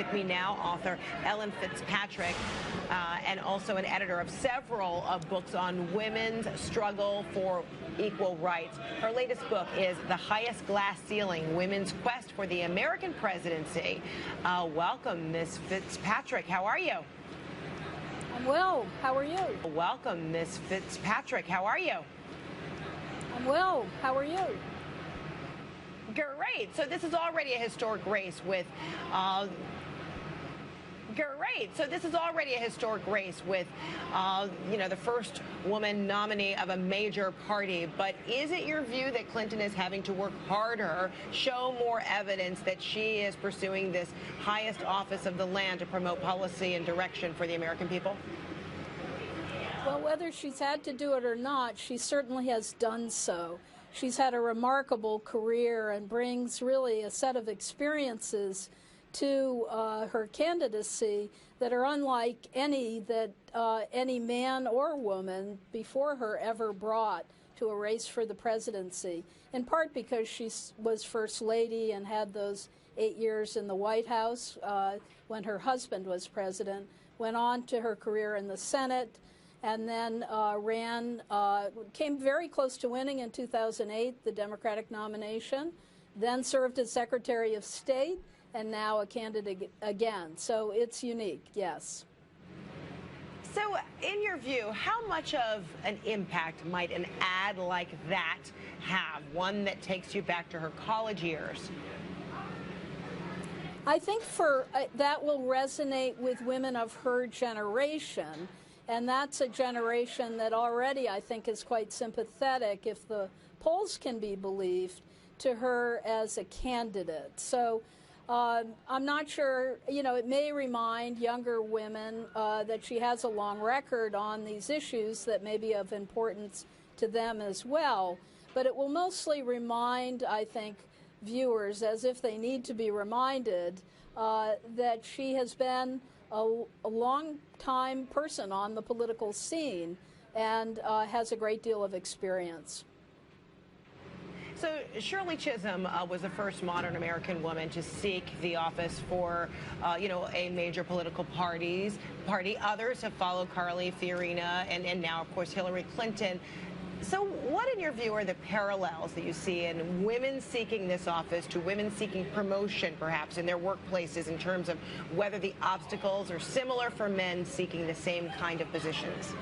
With me now, author Ellen Fitzpatrick, and also an editor of several books on women's struggle for equal rights. Her latest book is The Highest Glass Ceiling, Women's Quest for the American Presidency. Welcome, Ms. Fitzpatrick. How are you? I'm well. How are you? Welcome, Ms. Fitzpatrick. How are you? I'm well. How are you? Great. So this is already a historic race with the first woman nominee of a major party. But is it your view that Clinton is having to work harder, show more evidence that she is pursuing this highest office of the land to promote policy and direction for the American people? Well, whether she's had to do it or not, she certainly has done so. She's had a remarkable career and brings really a set of experiences to her candidacy that are unlike any that any man or woman before her ever brought to a race for the presidency, in part because she was First Lady and had those 8 years in the White House when her husband was president, went on to her career in the Senate, and then came very close to winning in 2008, the Democratic nomination, then served as Secretary of State, and now a candidate again. So it's unique, yes. So in your view, how much of an impact might an ad like that have, one that takes you back to her college years? I think that will resonate with women of her generation. And that's a generation that already, I think, is quite sympathetic, if the polls can be believed, to her as a candidate. So I'm not sure, it may remind younger women that she has a long record on these issues that may be of importance to them as well. But it will mostly remind, I think, viewers, as if they need to be reminded, that she has been a long-time person on the political scene and has a great deal of experience. So Shirley Chisholm was the first modern American woman to seek the office for, a major political party. Others have followed, Carly Fiorina, and now, of course, Hillary Clinton. So what, in your view, are the parallels that you see in women seeking this office to women seeking promotion, perhaps, in their workplaces, in terms of whether the obstacles are similar for men seeking the same kind of positions?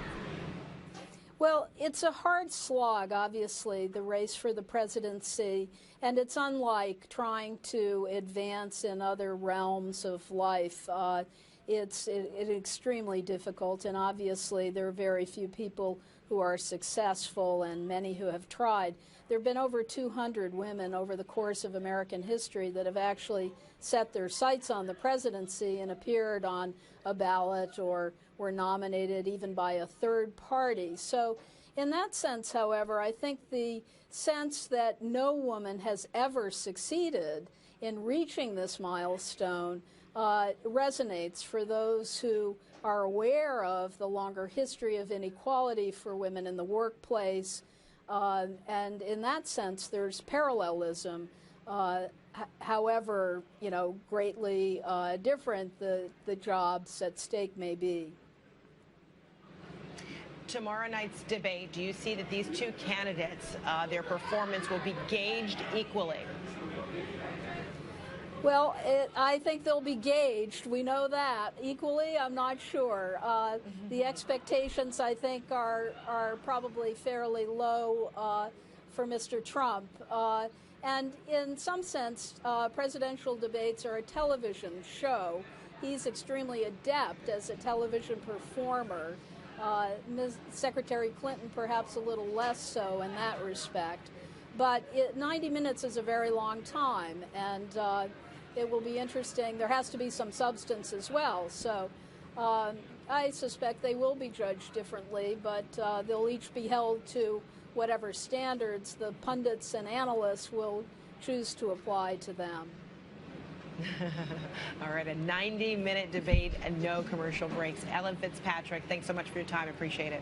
Well, it's a hard slog, obviously, the race for the presidency, and it's unlike trying to advance in other realms of life. It's extremely difficult, and obviously there are very few people who are successful and many who have tried. There have been over 200 women over the course of American history that have actually set their sights on the presidency and appeared on a ballot or were nominated even by a third party. So in that sense, however, I think the sense that no woman has ever succeeded in reaching this milestone resonates for those who are aware of the longer history of inequality for women in the workplace. And in that sense, there's parallelism, however, greatly different the jobs at stake may be. Tomorrow night's debate, do you see that these two candidates, their performance will be gauged equally? Well, I think they'll be gauged. We know that. Equally, I'm not sure. The expectations, I think, are probably fairly low for Mr. Trump. And in some sense, presidential debates are a television show. He's extremely adept as a television performer. Ms. Secretary Clinton perhaps a little less so in that respect. But 90 minutes is a very long time, and it will be interesting. There has to be some substance as well. So I suspect they will be judged differently, but they'll each be held to whatever standards the pundits and analysts will choose to apply to them. All right, a 90-minute debate and no commercial breaks. Ellen Fitzpatrick, thanks so much for your time. Appreciate it.